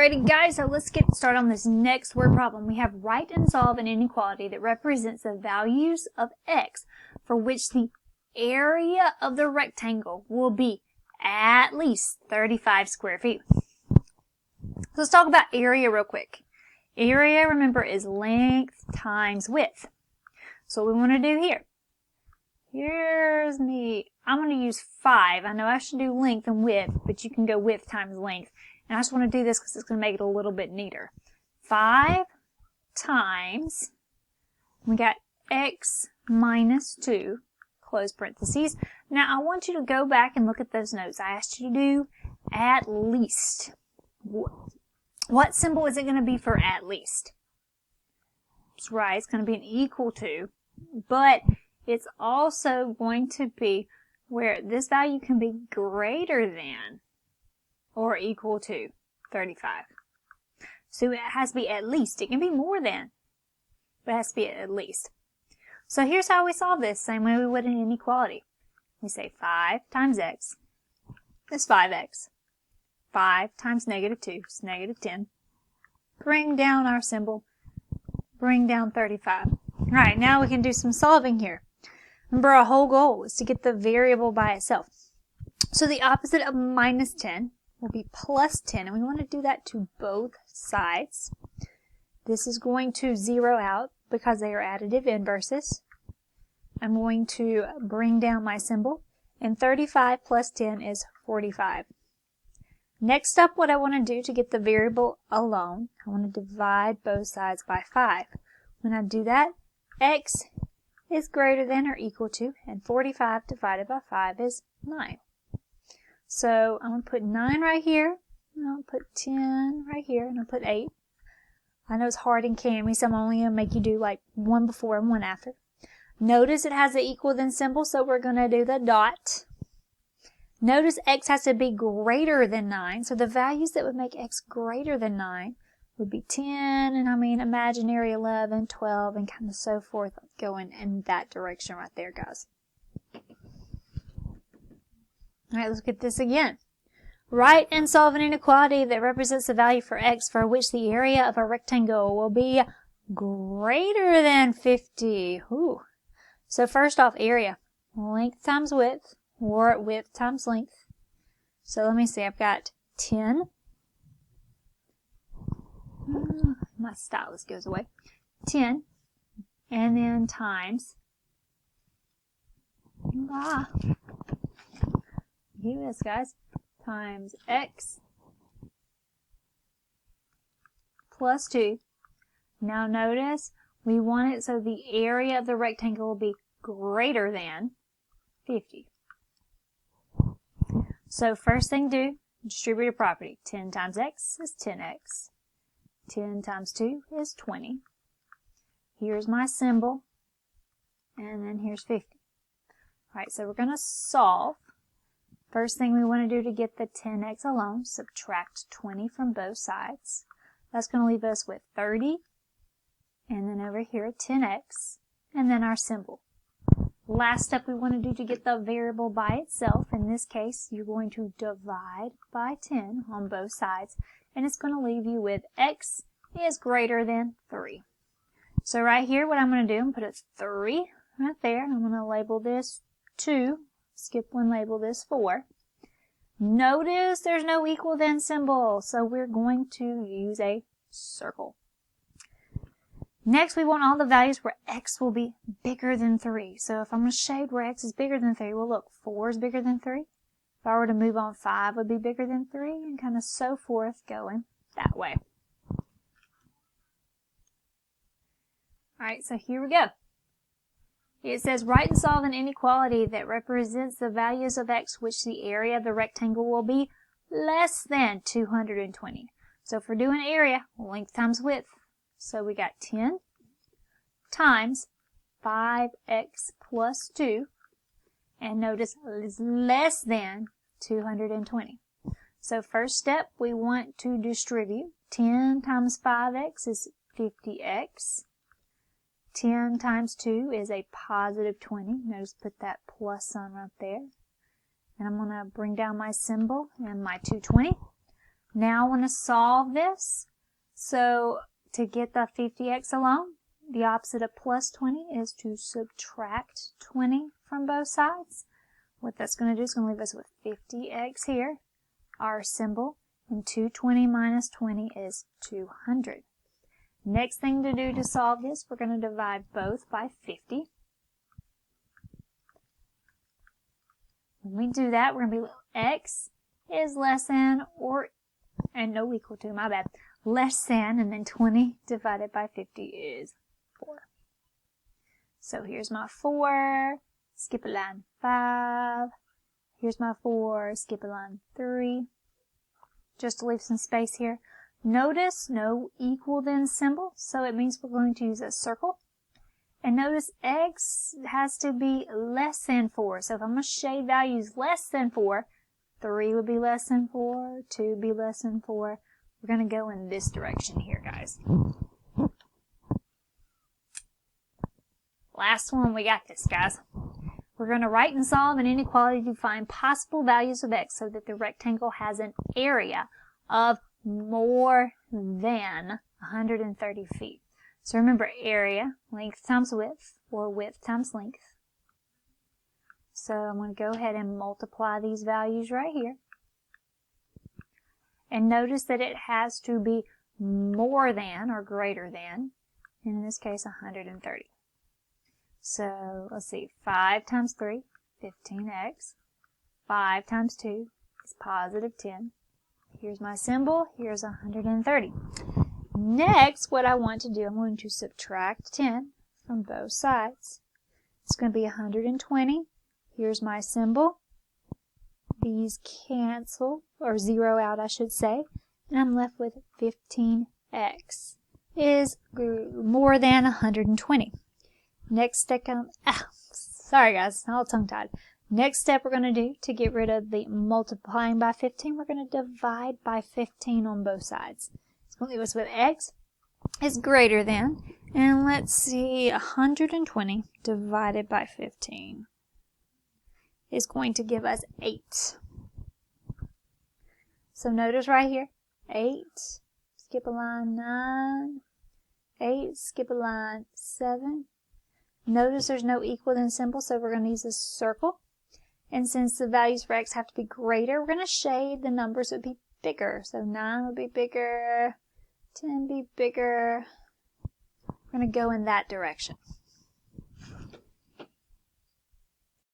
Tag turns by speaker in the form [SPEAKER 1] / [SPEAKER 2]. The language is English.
[SPEAKER 1] Alrighty guys, so let's get started on this next word problem. We have write and solve an inequality that represents the values of x for which the area of the rectangle will be at least 35 square feet. So let's talk about area real quick. Area, remember, is length times width. So what we want to do here. Here's me. I'm going to use 5. I know I should do length and width, but you can go width times length. And I just want to do this because it's going to make it a little bit neater. 5 times, we got x minus 2, close parentheses. Now I want you to go back and look at those notes. I asked you to do at least. What symbol is it going to be for at least? That's right, it's going to be an equal to, but it's also going to be where this value can be greater than or equal to 35. So it has to be at least. It can be more than, but it has to be at least. So here's how we solve this, same way we would in inequality. We say 5 times x is 5x. 5 times negative 2 is negative 10. Bring down our symbol. Bring down 35. All right, now we can do some solving here. Remember, our whole goal is to get the variable by itself. So the opposite of minus 10 will be plus 10, and we want to do that to both sides. This is going to zero out because they are additive inverses. I'm going to bring down my symbol, and 35 plus 10 is 45. Next up, what I want to do to get the variable alone, I want to divide both sides by 5. When I do that, x is greater than or equal to, and 45 divided by 5 is 9. So I'm going to put 9 right here, and I'll put 10 right here, and I'll put 8. I know it's hard and canny, so I'm only going to make you do like one before and one after. Notice it has the equal than symbol, so we're going to do the dot. Notice x has to be greater than 9, so the values that would make x greater than 9 would be 10, and I mean imaginary 11, 12, and kind of so forth, going in that direction right there, guys. All right, let's look at this again. Write and solve an inequality that represents the value for x for which the area of a rectangle will be greater than 50. Ooh. So first off, area. Length times width, or width times length. So let me see, I've got 10. My stylus goes away. 10, and then times, do this, guys, times x plus 2. Now notice, we want it so the area of the rectangle will be greater than 50. So first thing do, distributive property. 10 times x is 10x. 10 times 2 is 20. Here's my symbol, and then here's 50. All right, so we're going to solve. First thing we want to do to get the 10x alone, subtract 20 from both sides. That's going to leave us with 30, and then over here 10x, and then our symbol. Last step we want to do to get the variable by itself, in this case, you're going to divide by 10 on both sides, and it's going to leave you with x is greater than 3. So right here, what I'm going to do, I'm going to put a 3 right there. I'm going to label this 2. Skip one, label this 4. Notice there's no equal than symbol, so we're going to use a circle. Next, we want all the values where x will be bigger than 3. So if I'm going to shade where x is bigger than 3, well look, 4 is bigger than 3. If I were to move on, 5 would be bigger than 3, and kind of so forth going that way. Alright, so here we go. It says, write and solve an inequality that represents the values of x which the area of the rectangle will be less than 220. So if we're doing area, length times width. So we got 10 times 5x plus 2. And notice is less than 220. So first step, we want to distribute. 10 times 5x is 50x. 10 times 2 is a positive 20. Notice put that plus sign right there. And I'm going to bring down my symbol and my 220. Now I want to solve this. So to get the 50x alone, the opposite of plus 20 is to subtract 20 from both sides. What that's going to do is going to leave us with 50x here, our symbol, and 220 minus 20 is 200. Next thing to do to solve this, we're going to divide both by 50. When we do that, we're going to be x is less than or, and no equal to, my bad, less than, and then 20 divided by 50 is 4. So here's my 4, skip a line 5. Here's my 4, skip a line 3. Just to leave some space here. Notice no equal then symbol, so it means we're going to use a circle. And notice x has to be less than 4. So if I'm going to shade values less than 4, 3 would be less than 4, 2 would be less than 4. We're going to go in this direction here, guys. Last one, we got this, guys. We're going to write and solve an inequality to find possible values of x so that the rectangle has an area of more than 130 feet. So remember, area, length times width, or width times length. So I'm going to go ahead and multiply these values right here. And notice that it has to be more than or greater than, and in this case, 130. So let's see, 5 times 3, 15x. 5 times 2 is positive 10. Here's my symbol, here's 130. Next, what I want to do, I'm going to subtract 10 from both sides. It's going to be 120. Here's my symbol. These cancel, or zero out, I should say. And I'm left with 15x is more than 120. Next step, sorry guys, all tongue-tied. Next step we're going to do to get rid of the multiplying by 15, we're going to divide by 15 on both sides. It's going to leave us with x is greater than, and let's see, 120 divided by 15 is going to give us 8. So notice right here, 8, skip a line 9, 8, skip a line 7. Notice there's no equal than symbol, so we're going to use a circle. And since the values for x have to be greater, we're going to shade the numbers that would be bigger. So 9 would be bigger, 10 be bigger. We're going to go in that direction.